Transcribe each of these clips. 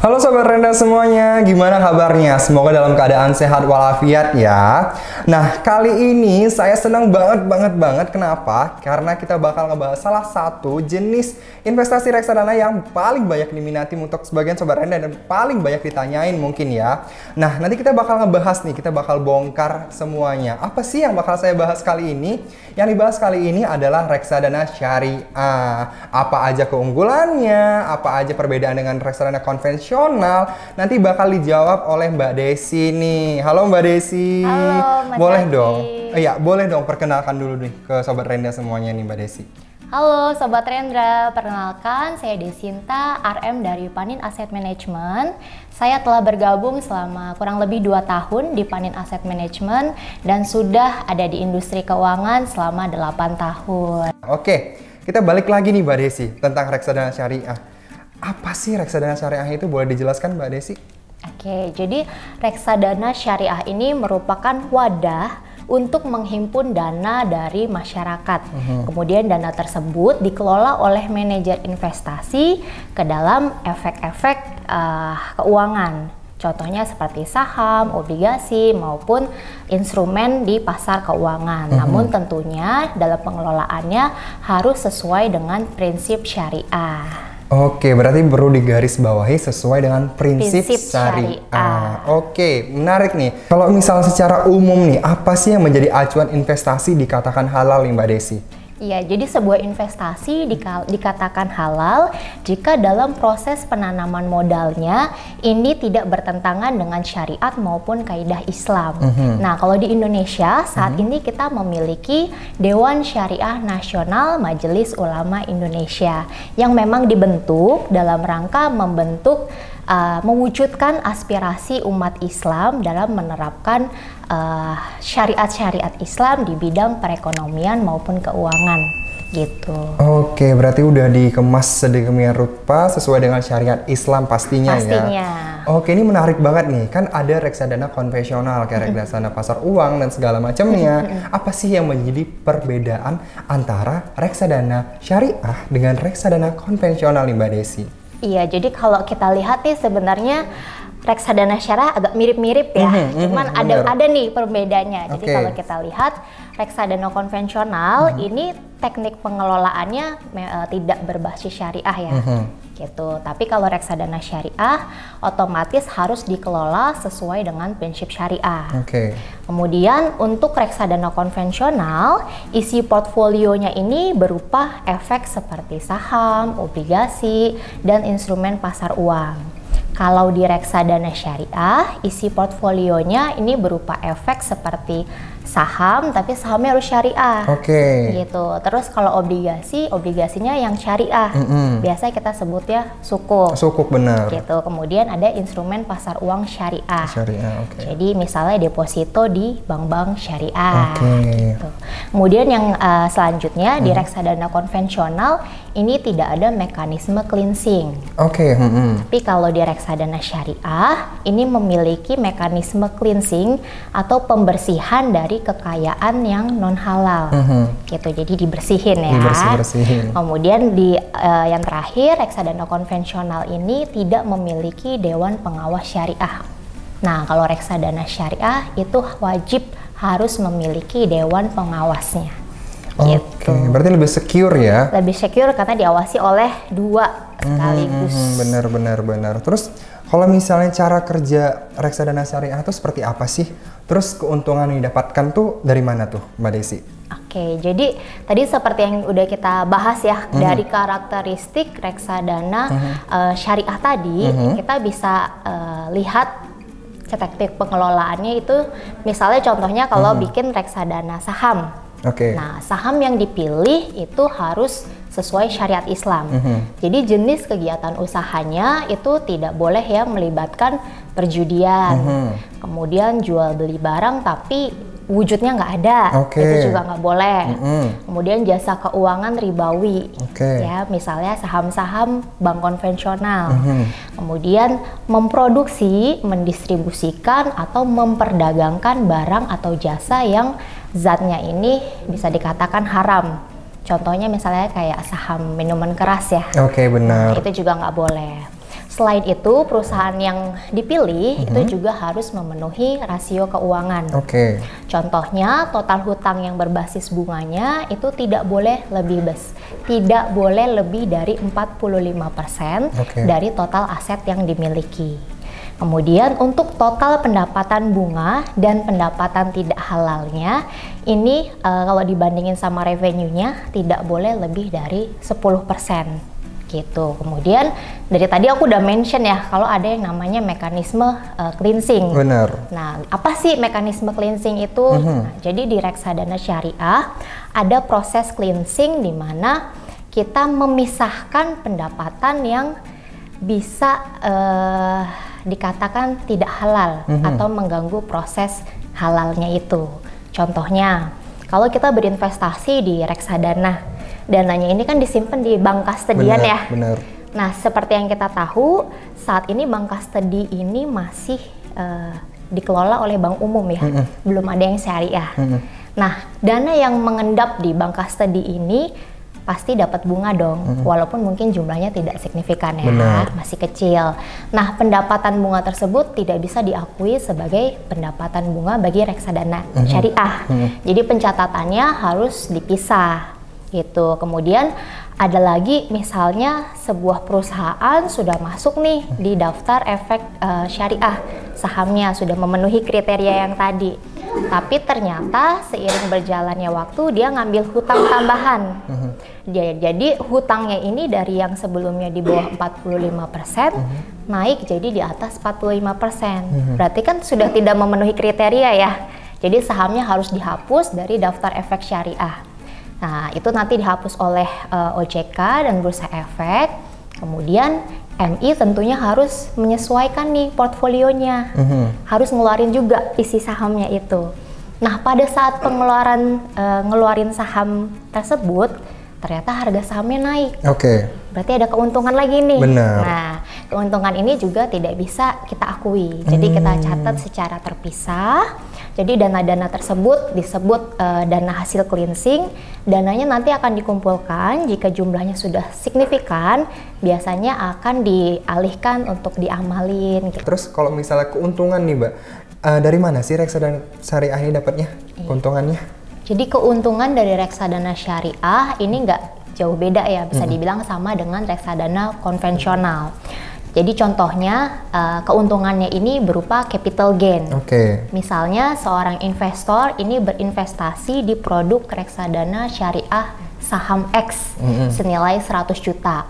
Halo Sobat Renda semuanya, gimana kabarnya? Semoga dalam keadaan sehat walafiat ya. Nah, kali ini saya senang banget. Kenapa? Karena kita bakal ngebahas salah satu jenis investasi reksadana yang paling banyak diminati untuk sebagian Sobat Renda dan paling banyak ditanyain mungkin ya. Nah, nanti kita bakal ngebahas nih, kita bakal bongkar semuanya. Apa sih yang bakal saya bahas kali ini? Yang dibahas kali ini adalah reksadana syariah. Apa aja keunggulannya? Apa aja perbedaan dengan reksadana konvensional? Nanti bakal dijawab oleh Mbak Desi nih. Halo Mbak Desi. Halo Mas Boleh Zaki. dong? Iya, boleh dong perkenalkan dulu nih ke Sobat Renda semuanya nih Mbak Desi. Halo Sobat Rendra, perkenalkan saya Desinta, RM dari Panin Asset Management. Saya telah bergabung selama kurang lebih 2 tahun di Panin Asset Management dan sudah ada di industri keuangan selama 8 tahun. Oke, kita balik lagi nih Mbak Desi tentang reksadana syariah. Apa sih reksadana syariah itu? Boleh dijelaskan Mbak Desi? Oke, jadi reksadana syariah ini merupakan wadah untuk menghimpun dana dari masyarakat. Kemudian dana tersebut dikelola oleh manajer investasi ke dalam efek-efek keuangan. Contohnya seperti saham, obligasi, maupun instrumen di pasar keuangan. Namun tentunya dalam pengelolaannya harus sesuai dengan prinsip syariah. Oke, berarti perlu digarisbawahi sesuai dengan prinsip syariah. Oke, menarik nih. Kalau misal secara umum nih, apa sih yang menjadi acuan investasi dikatakan halal nih Mbak Desi? Iya, jadi sebuah investasi dikatakan halal jika dalam proses penanaman modalnya ini tidak bertentangan dengan syariat maupun kaidah Islam. Nah, kalau di Indonesia saat ini kita memiliki Dewan Syariah Nasional Majelis Ulama Indonesia yang memang dibentuk dalam rangka mewujudkan aspirasi umat Islam dalam menerapkan syariat-syariat Islam di bidang perekonomian maupun keuangan gitu. Oke, berarti udah dikemas sedemikian rupa sesuai dengan syariat Islam pastinya ya. Oke, ini menarik banget nih. Kan ada reksadana konvensional kayak reksadana pasar uang dan segala macamnya. Apa sih yang menjadi perbedaan antara reksadana syariah dengan reksadana konvensional nih Mbak Desi? Iya, jadi kalau kita lihat nih sebenarnya reksadana syariah agak mirip-mirip ya, cuman ada nih perbedaannya. Jadi kalau kita lihat reksadana konvensional ini teknik pengelolaannya tidak berbasis syariah ya, gitu. Tapi kalau reksadana syariah otomatis harus dikelola sesuai dengan prinsip syariah. Kemudian untuk reksadana konvensional, isi portfolionya ini berupa efek seperti saham, obligasi, dan instrumen pasar uang. Kalau di reksadana syariah, isi portfolionya ini berupa efek seperti saham, tapi sahamnya harus syariah. Gitu. Terus kalau obligasinya yang syariah. Biasanya kita sebutnya sukuk. Sukuk, benar. Gitu. Kemudian ada instrumen pasar uang syariah. Jadi misalnya deposito di bank-bank syariah. Gitu. Kemudian yang selanjutnya di reksadana konvensional ini tidak ada mekanisme cleansing. Tapi kalau di reksadana syariah ini memiliki mekanisme cleansing atau pembersihan dari kekayaan yang non halal. Gitu. Jadi dibersihin ya. Kemudian di yang terakhir reksadana konvensional ini tidak memiliki dewan pengawas syariah. Nah, kalau reksadana syariah itu wajib harus memiliki dewan pengawasnya. Gitu. Berarti lebih secure ya? Lebih secure karena diawasi oleh 2 sekaligus. Benar. Terus kalau misalnya cara kerja reksadana syariah itu seperti apa sih? Terus keuntungan yang didapatkan tuh dari mana tuh Mbak Desi? Jadi tadi seperti yang udah kita bahas ya, dari karakteristik reksadana syariah tadi, kita bisa lihat teknik pengelolaannya itu, misalnya contohnya kalau bikin reksadana saham. Nah, saham yang dipilih itu harus sesuai syariat Islam. Jadi jenis kegiatan usahanya itu tidak boleh yang melibatkan perjudian. Kemudian jual beli barang tapi wujudnya nggak ada, itu juga nggak boleh. Kemudian jasa keuangan ribawi, ya misalnya saham-saham bank konvensional. Kemudian memproduksi, mendistribusikan atau memperdagangkan barang atau jasa yang zatnya ini bisa dikatakan haram. Contohnya misalnya kayak saham minuman keras ya. Benar. Itu juga nggak boleh. Selain itu, perusahaan yang dipilih itu juga harus memenuhi rasio keuangan. Oke. Contohnya, total hutang yang berbasis bunganya itu tidak boleh lebih dari 45% dari total aset yang dimiliki. Kemudian untuk total pendapatan bunga dan pendapatan tidak halalnya, ini kalau dibandingin sama revenue-nya tidak boleh lebih dari 10%. Gitu. Kemudian dari tadi aku udah mention ya kalau ada yang namanya mekanisme cleansing. Benar. Nah, apa sih mekanisme cleansing itu? Nah, jadi di reksadana syariah ada proses cleansing di mana kita memisahkan pendapatan yang bisa dikatakan tidak halal atau mengganggu proses halalnya itu. Contohnya, kalau kita berinvestasi di reksadana, dananya ini kan disimpan di bank kastedian ya. Benar. Nah, seperti yang kita tahu, saat ini bank kastedi ini masih dikelola oleh bank umum ya, belum ada yang syariah. Nah, dana yang mengendap di bank kastedi ini pasti dapat bunga dong, walaupun mungkin jumlahnya tidak signifikan ya, masih kecil. Nah, pendapatan bunga tersebut tidak bisa diakui sebagai pendapatan bunga bagi reksadana syariah. Jadi pencatatannya harus dipisah. Gitu. Kemudian ada lagi misalnya sebuah perusahaan sudah masuk nih di daftar efek syariah, sahamnya sudah memenuhi kriteria yang tadi, tapi ternyata seiring berjalannya waktu dia ngambil hutang tambahan. Jadi hutangnya ini dari yang sebelumnya di bawah 45% naik jadi di atas 45%. Berarti kan sudah tidak memenuhi kriteria ya. Jadi sahamnya harus dihapus dari daftar efek syariah. Nah, itu nanti dihapus oleh OJK dan Bursa Efek. Kemudian MI tentunya harus menyesuaikan nih portfolionya. Harus ngeluarin juga isi sahamnya itu. Nah, pada saat pengeluaran ngeluarin saham tersebut, ternyata harga sahamnya naik. Berarti ada keuntungan lagi nih. Benar. Nah, keuntungan ini juga tidak bisa kita akui. Jadi kita catat secara terpisah. Jadi dana-dana tersebut disebut dana hasil cleansing. Dananya nanti akan dikumpulkan jika jumlahnya sudah signifikan, biasanya akan dialihkan untuk diamalin. Gitu. Terus kalau misalnya keuntungan nih Mbak, dari mana sih reksadana syariah ini dapatnya keuntungannya? Jadi keuntungan dari reksadana syariah ini nggak jauh beda ya, bisa dibilang sama dengan reksadana konvensional. Jadi contohnya keuntungannya ini berupa capital gain. Misalnya seorang investor ini berinvestasi di produk reksadana syariah saham X senilai 100 juta.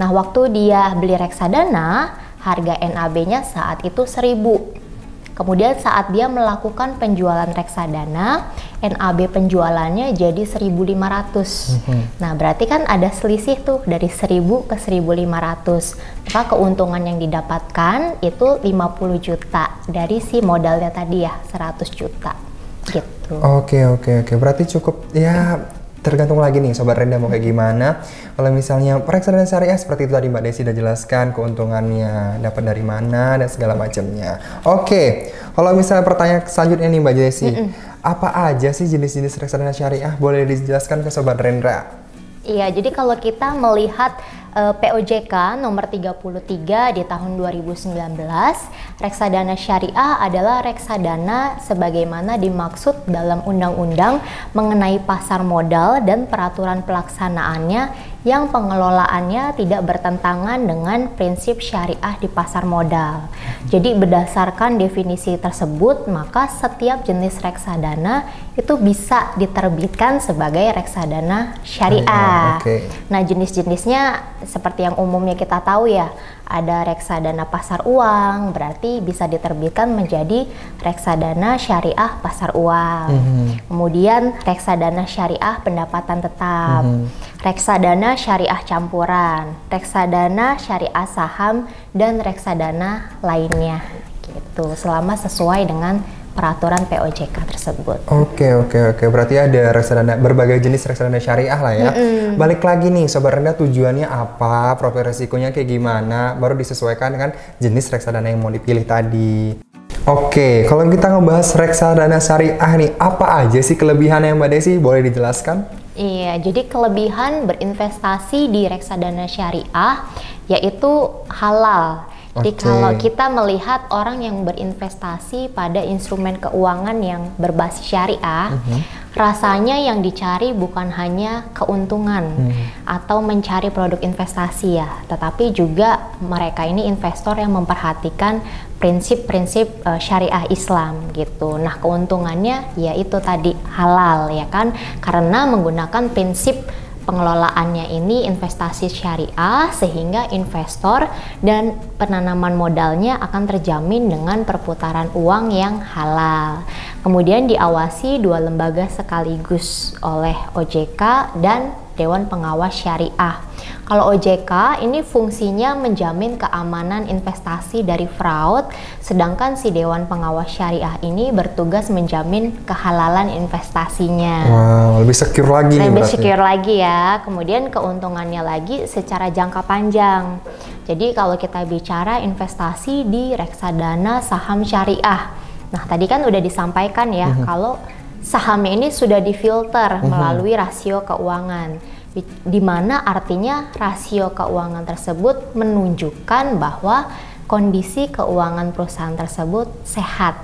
Nah, waktu dia beli reksadana, harga NAB-nya saat itu 1.000. Kemudian saat dia melakukan penjualan reksadana, NAB penjualannya jadi 1.500. Nah, berarti kan ada selisih tuh dari 1.000 ke 1.500. Maka keuntungan yang didapatkan itu 50 juta dari si modalnya tadi ya, 100 juta. Gitu. Oke. Berarti cukup ya, tergantung lagi nih Sobat Renda mau kayak gimana. Kalau misalnya reksadana syariah seperti itu tadi Mbak Desi udah jelaskan keuntungannya dapat dari mana dan segala macamnya. Kalau misalnya pertanyaan selanjutnya nih Mbak Desi, apa aja sih jenis-jenis reksadana syariah? Boleh dijelaskan ke Sobat Rendra? Iya, jadi kalau kita melihat POJK nomor 33 di tahun 2019, reksadana syariah adalah reksadana sebagaimana dimaksud dalam undang-undang mengenai pasar modal dan peraturan pelaksanaannya yang pengelolaannya tidak bertentangan dengan prinsip syariah di pasar modal. Jadi berdasarkan definisi tersebut, maka setiap jenis reksadana itu bisa diterbitkan sebagai reksadana syariah. Nah, jenis-jenisnya seperti yang umumnya kita tahu ya, ada reksadana pasar uang, berarti bisa diterbitkan menjadi reksadana syariah pasar uang. Kemudian reksadana syariah pendapatan tetap, reksadana syariah campuran, reksadana syariah saham, dan reksadana lainnya. Gitu, selama sesuai dengan peraturan POJK tersebut. Oke. Berarti ada reksadana, berbagai jenis reksadana syariah lah ya. Balik lagi nih Sobat Renda, tujuannya apa, profil resikonya kayak gimana, baru disesuaikan dengan jenis reksadana yang mau dipilih tadi. Kalau kita ngebahas reksadana syariah nih, apa aja sih kelebihannya Mbak Desi? Boleh dijelaskan? Iya, jadi kelebihan berinvestasi di reksadana syariah yaitu halal. Jadi kalau kita melihat orang yang berinvestasi pada instrumen keuangan yang berbasis syariah, rasanya yang dicari bukan hanya keuntungan atau mencari produk investasi ya, tetapi juga mereka ini investor yang memperhatikan prinsip-prinsip syariah Islam gitu. Nah, keuntungannya yaitu tadi halal ya kan, karena menggunakan prinsip pengelolaannya ini investasi syariah, sehingga investor dan penanaman modalnya akan terjamin dengan perputaran uang yang halal. Kemudian diawasi 2 lembaga sekaligus oleh OJK dan Dewan Pengawas Syariah. Kalau OJK ini fungsinya menjamin keamanan investasi dari fraud, sedangkan si Dewan Pengawas Syariah ini bertugas menjamin kehalalan investasinya. Wow, lebih secure lagi nih berarti. Lebih secure lagi ya. Kemudian keuntungannya lagi secara jangka panjang. Jadi kalau kita bicara investasi di reksadana saham syariah. Nah, tadi kan udah disampaikan ya, kalau sahamnya ini sudah difilter melalui rasio keuangan, di mana artinya rasio keuangan tersebut menunjukkan bahwa kondisi keuangan perusahaan tersebut sehat,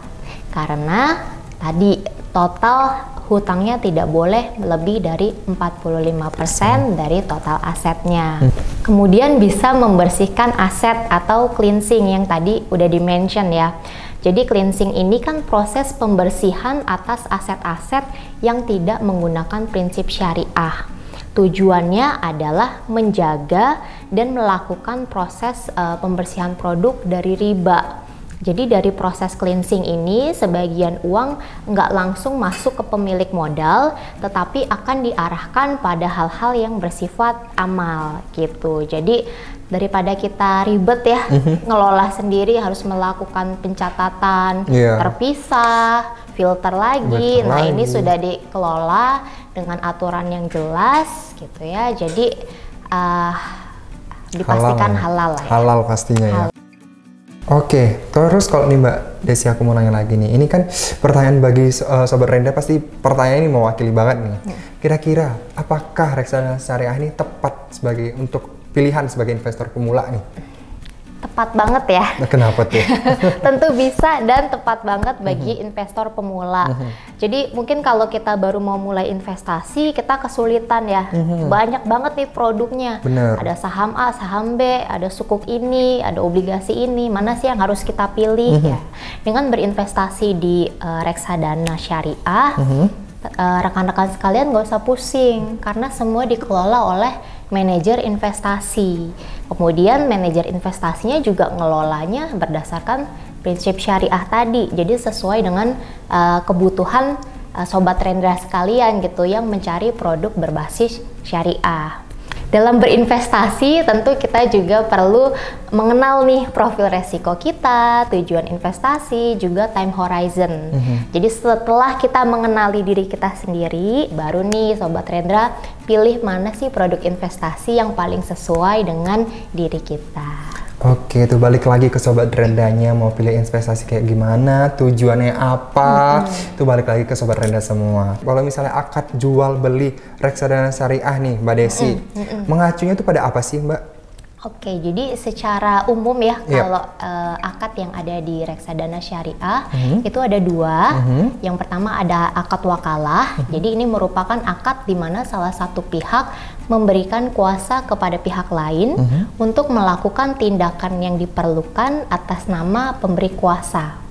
karena tadi total hutangnya tidak boleh lebih dari 45% dari total asetnya. Kemudian bisa membersihkan aset atau cleansing yang tadi udah di-mention ya. Jadi cleansing ini kan proses pembersihan atas aset-aset yang tidak menggunakan prinsip syariah. Tujuannya adalah menjaga dan melakukan proses pembersihan produk dari riba. Jadi dari proses cleansing ini, sebagian uang nggak langsung masuk ke pemilik modal, tetapi akan diarahkan pada hal-hal yang bersifat amal gitu. Jadi daripada kita ribet ya, ngelola sendiri harus melakukan pencatatan terpisah, filter lagi. Nah, ini sudah dikelola dengan aturan yang jelas gitu ya. Jadi dipastikan halal lah ya. Halal pastinya ya. Oke, terus kalau nih Mbak Desi, aku mau nanya lagi nih. Ini kan pertanyaan bagi Sobat Renda, pasti pertanyaan ini mewakili banget nih. Kira-kira apakah reksadana syariah ini tepat sebagai untuk pilihan sebagai investor pemula nih? Tepat banget ya. Nah, kenapa tuh? Tentu bisa dan tepat banget bagi investor pemula. Jadi mungkin kalau kita baru mau mulai investasi, kita kesulitan ya. Banyak banget nih produknya. Bener. Ada saham A, saham B, ada sukuk ini, ada obligasi ini. Mana sih yang harus kita pilih ya? Dengan berinvestasi di reksadana syariah, rekan-rekan sekalian nggak usah pusing karena semua dikelola oleh manajer investasi. Kemudian manajer investasinya juga ngelolanya berdasarkan prinsip syariah tadi. Jadi sesuai dengan kebutuhan Sobat Rendra sekalian gitu yang mencari produk berbasis syariah. Dalam berinvestasi tentu kita juga perlu mengenal nih profil resiko kita, tujuan investasi, juga time horizon. Jadi setelah kita mengenali diri kita sendiri, baru nih Sobat Rendra pilih mana sih produk investasi yang paling sesuai dengan diri kita. Oke, tuh balik lagi ke Sobat Rendanya, mau pilih investasi kayak gimana, tujuannya apa, tuh balik lagi ke Sobat Renda semua. Kalau misalnya akad jual beli reksadana syariah nih Mbak Desi, mengacunya tuh pada apa sih Mbak? Oke, jadi secara umum ya, kalau akad yang ada di reksadana syariah itu ada 2. Yang pertama ada akad wakalah. Jadi ini merupakan akad di mana salah satu pihak memberikan kuasa kepada pihak lain untuk melakukan tindakan yang diperlukan atas nama pemberi kuasa.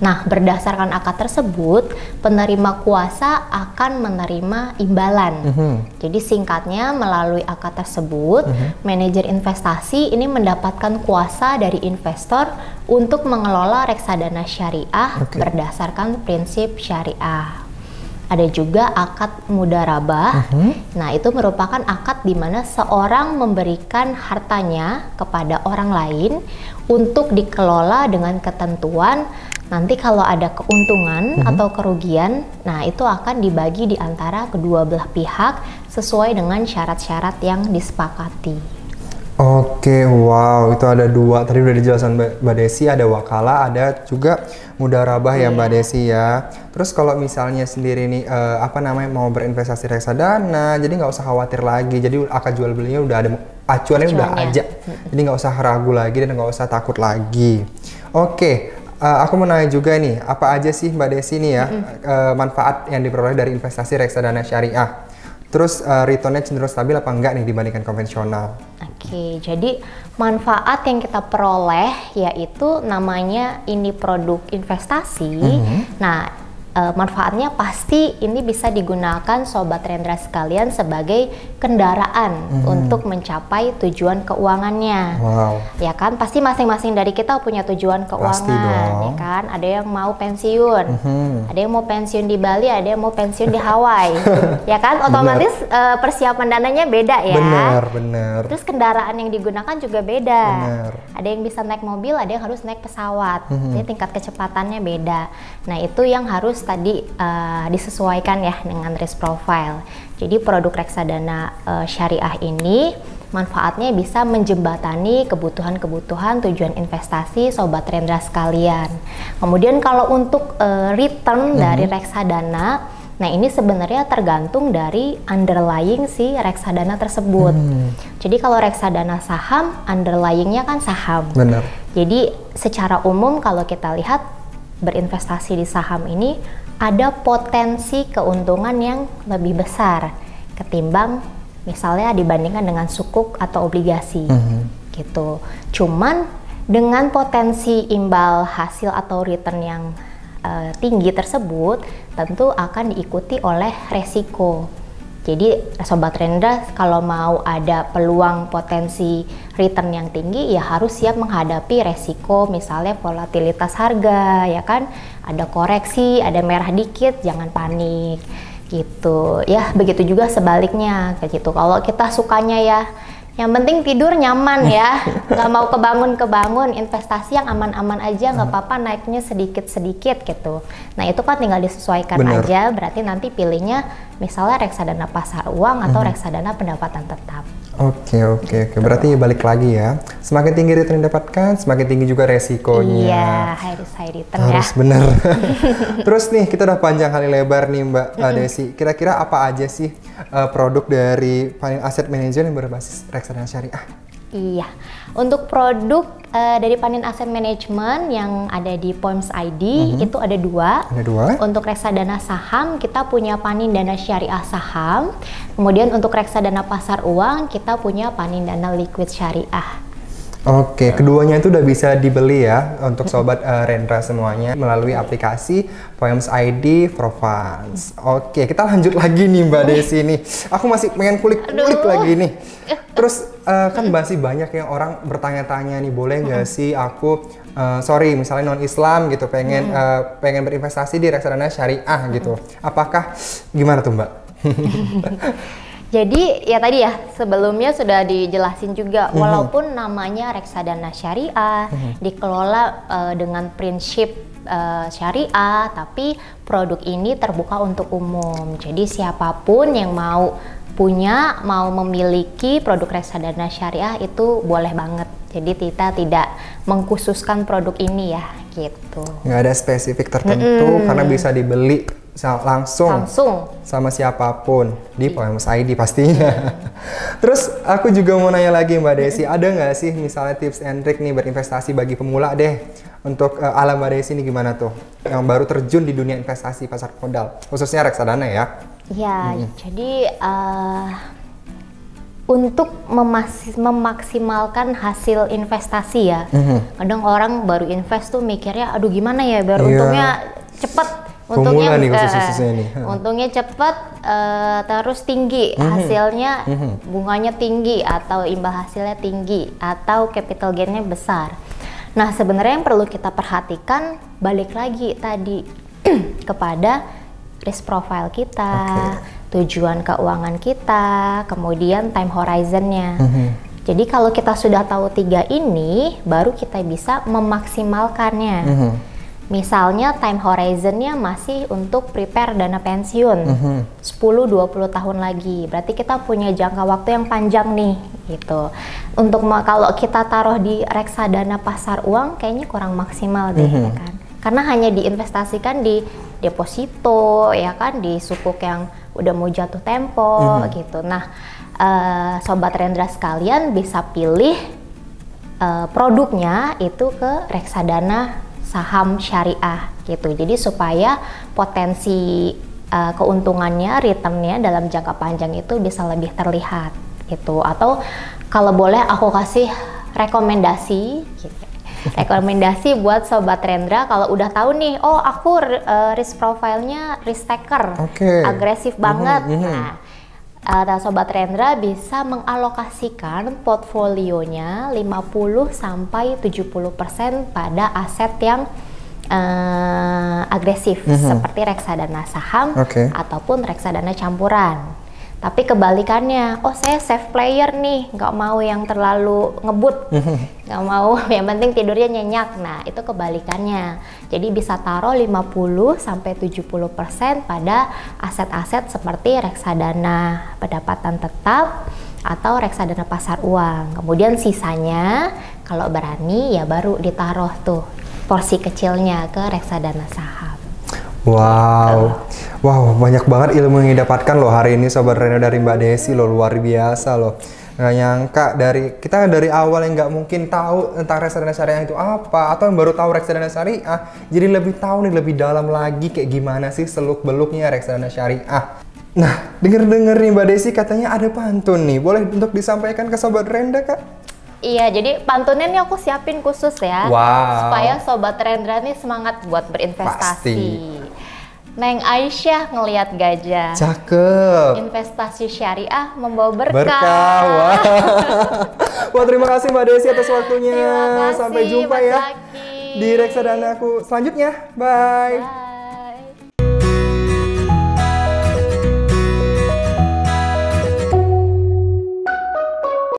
Nah, berdasarkan akad tersebut, penerima kuasa akan menerima imbalan. Jadi singkatnya, melalui akad tersebut, manajer investasi ini mendapatkan kuasa dari investor untuk mengelola reksadana syariah berdasarkan prinsip syariah. Ada juga akad mudharabah. Nah, itu merupakan akad di mana seorang memberikan hartanya kepada orang lain untuk dikelola dengan ketentuan nanti kalau ada keuntungan atau kerugian, nah itu akan dibagi di antara kedua belah pihak sesuai dengan syarat-syarat yang disepakati. Oke, wow, itu ada 2. Tadi udah dijelaskan Mbak Desi, ada Wakala, ada juga Mudharabah ya Mbak Desi ya. Terus kalau misalnya sendiri nih, mau berinvestasi reksadana, jadi nggak usah khawatir lagi. Jadi akad jual belinya udah ada, acuannya udah aja. Jadi nggak usah ragu lagi dan nggak usah takut lagi. Oke, aku mau nanya juga nih, apa aja sih Mbak Desi nih ya manfaat yang diperoleh dari investasi reksadana syariah? Terus returnnya cenderung stabil apa enggak nih dibandingkan konvensional? Oke, jadi manfaat yang kita peroleh yaitu namanya ini produk investasi. Nah, manfaatnya pasti ini bisa digunakan Sobat Rendra sekalian sebagai kendaraan untuk mencapai tujuan keuangannya. Wow. Ya kan, pasti masing-masing dari kita punya tujuan keuangan, ya kan? Ada yang mau pensiun, ada yang mau pensiun di Bali, ada yang mau pensiun di Hawaii, ya kan? Otomatis persiapan dananya beda ya. Benar. Terus kendaraan yang digunakan juga beda. Benar. Ada yang bisa naik mobil, ada yang harus naik pesawat. Jadi tingkat kecepatannya beda. Nah, itu yang harus tadi disesuaikan ya dengan risk profile. Jadi produk reksadana syariah ini manfaatnya bisa menjembatani kebutuhan-kebutuhan tujuan investasi Sobat Rendra sekalian. Kemudian kalau untuk return dari reksadana, nah ini sebenarnya tergantung dari underlying si reksadana tersebut. Jadi kalau reksadana saham, underlyingnya kan saham. Benar. Jadi secara umum kalau kita lihat berinvestasi di saham ini ada potensi keuntungan yang lebih besar ketimbang misalnya dibandingkan dengan sukuk atau obligasi gitu. Cuman dengan potensi imbal hasil atau return yang tinggi tersebut tentu akan diikuti oleh resiko. Jadi Sobat Rendra kalau mau ada peluang potensi return yang tinggi ya harus siap menghadapi resiko misalnya volatilitas harga ya kan, ada koreksi, ada merah dikit, jangan panik gitu ya. Begitu juga sebaliknya kayak gitu. Kalau kita sukanya ya yang penting tidur nyaman ya, nggak mau kebangun investasi yang aman-aman aja, nggak apa-apa naiknya sedikit-sedikit gitu. Nah itu kan tinggal disesuaikan aja, berarti nanti pilihnya misalnya reksadana pasar uang atau reksadana pendapatan tetap. Oke. Berarti balik lagi ya, semakin tinggi return yang didapatkan, semakin tinggi juga resikonya. Iya, high return harus ya. Bener. Terus nih kita udah panjang kali lebar nih Mbak Desi. Kira-kira apa aja sih produk dari Panin Asset Management yang berbasis reksadana syariah? Iya, untuk produk dari Panin Asset Management yang ada di Poems ID itu ada 2. Ada 2. Untuk reksadana saham kita punya Panin Dana Syariah Saham. Kemudian untuk reksadana pasar uang kita punya Panin Dana Liquid Syariah. Oke, keduanya itu udah bisa dibeli ya untuk Sobat Rendra semuanya melalui aplikasi Poems ID for Funds. Oke, kita lanjut lagi nih Mbak Desi nih. Aku masih pengen kulik-kulik lagi nih. Terus kan masih banyak yang orang bertanya-tanya nih, boleh nggak sih aku misalnya non Islam gitu pengen berinvestasi di reksadana syariah gitu. Apakah gimana tuh Mbak? Jadi ya tadi ya sebelumnya sudah dijelasin juga, walaupun namanya reksadana syariah dikelola dengan prinsip syariah, tapi produk ini terbuka untuk umum. Jadi siapapun yang mau memiliki produk reksadana syariah itu boleh banget. Jadi kita tidak mengkhususkan produk ini ya gitu. Nggak ada spesifik tertentu karena bisa dibeli langsung sama siapapun di Poems ID pastinya. Terus aku juga mau nanya lagi Mbak Desi, ada nggak sih misalnya tips and trick nih berinvestasi bagi pemula deh? Untuk ala Mbak Desi ini gimana tuh? Yang baru terjun di dunia investasi pasar modal, khususnya reksadana ya? Ya, jadi untuk memaksimalkan hasil investasi ya. Kadang orang baru invest tuh mikirnya, aduh gimana ya biar untungnya cepet. Untungnya untungnya cepat terus tinggi hasilnya, bunganya tinggi atau imbal hasilnya tinggi atau capital gainnya besar. Nah sebenarnya yang perlu kita perhatikan balik lagi tadi kepada risk profile kita, tujuan keuangan kita, kemudian time horizonnya. Jadi kalau kita sudah tahu 3 ini, baru kita bisa memaksimalkannya. Misalnya time horizonnya masih untuk prepare dana pensiun 10-20 tahun lagi. Berarti kita punya jangka waktu yang panjang nih gitu. Untuk kalau kita taruh di reksadana pasar uang kayaknya kurang maksimal deh ya kan. Karena hanya diinvestasikan di deposito ya kan, di sukuk yang udah mau jatuh tempo gitu. Nah, Sobat Rendra sekalian bisa pilih produknya itu ke reksadana saham syariah gitu. Jadi supaya potensi keuntungannya, returnnya dalam jangka panjang itu bisa lebih terlihat gitu. Atau kalau boleh aku kasih rekomendasi gitu. Rekomendasi buat Sobat Rendra kalau udah tahu nih, oh aku risk profile-nya risk taker, agresif banget. Nah, Sobat Rendra bisa mengalokasikan portfolionya 50-70% pada aset yang agresif seperti reksadana saham ataupun reksadana campuran. Tapi kebalikannya, oh saya safe player nih, nggak mau yang terlalu ngebut, nggak mau, yang penting tidurnya nyenyak. Nah itu kebalikannya, jadi bisa taruh 50-70% pada aset-aset seperti reksadana pendapatan tetap atau reksadana pasar uang. Kemudian sisanya kalau berani ya baru ditaruh tuh porsi kecilnya ke reksadana saham. Wow, wow, banyak banget ilmu yang didapatkan loh hari ini Sobat Rendra dari Mbak Desi loh, luar biasa loh. Nggak nyangka kita dari awal yang nggak mungkin tahu tentang reksadana syariah itu apa, atau yang baru tahu reksadana syariah, jadi lebih tahu nih lebih dalam lagi kayak gimana sih seluk-beluknya reksadana syariah. Nah, denger-denger nih Mbak Desi katanya ada pantun nih, boleh untuk disampaikan ke Sobat Rendra Kak? Iya, jadi pantunnya nih aku siapin khusus ya, supaya Sobat Rendra nih semangat buat berinvestasi. Pasti. Neng Aisyah ngelihat gajah. Cakep. Investasi syariah membawa berkah. Berkah. Wah, terima kasih Mbak Desi atas waktunya. Terima kasih, Sampai jumpa Mas ya Zaki. di reksadana aku selanjutnya. Bye. Bye.